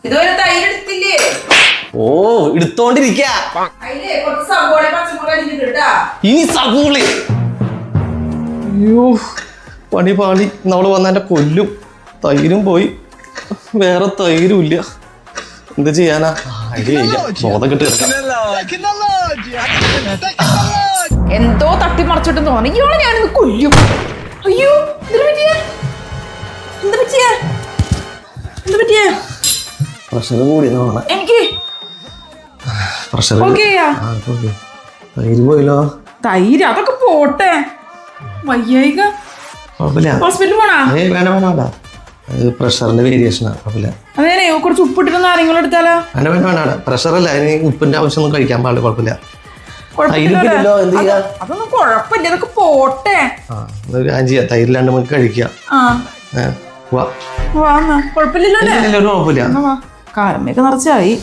ഇതുവരെ തൈര് എടുത്തില്ലേ? ഓ എടുത്തോണ്ടിരിക്ക. ഇനി സബൂളി. അയ്യോ പണി പാളി. നമ്മള് വന്ന എന്റെ കൊല്ലും. തൈരും പോയി, വേറെ തൈരും ഇല്ല. എന്ത് ചെയ്യാനാ? ബോധം കിട്ടി. എന്തോ തട്ടിമറിച്ചിട്ടെന്ന് തോന്നി. ഇയാളെ ഞാനിന്ന് കൊല്ലും. അയ്യോ എന്താ പറ്റിയ? പ്രഷർ കൂടി എനിക്ക് പ്രഷർ. തൈര് പോയല്ലോ. തൈര് അതൊക്കെ പോട്ടെ. വയ്യായിക ഹോസ്പിറ്റലിൽ പോണാ? വേണ്ട, പ്രഷറിന്റെ വേരിയേഷനാ. കുഴപ്പമില്ല. അതേനെ കുറച്ച് ഉപ്പിട്ടിട്ട് നാരങ്ങളും എടുത്താലോ? വേണ്ട, പ്രഷറല്ല. അതിന് ഉപ്പിന്റെ ആവശ്യമൊന്നും കഴിക്കാൻ പാടില്ല. കുഴപ്പമില്ല. അതൊന്നും കുഴപ്പമില്ല, അതൊക്കെ പോട്ടെ. തൈരില്ലാണ്ട് നമുക്ക് കഴിക്കാം. കുഴപ്പമില്ലല്ലോ. കാലമ്മയൊക്കെ നിറച്ചായി.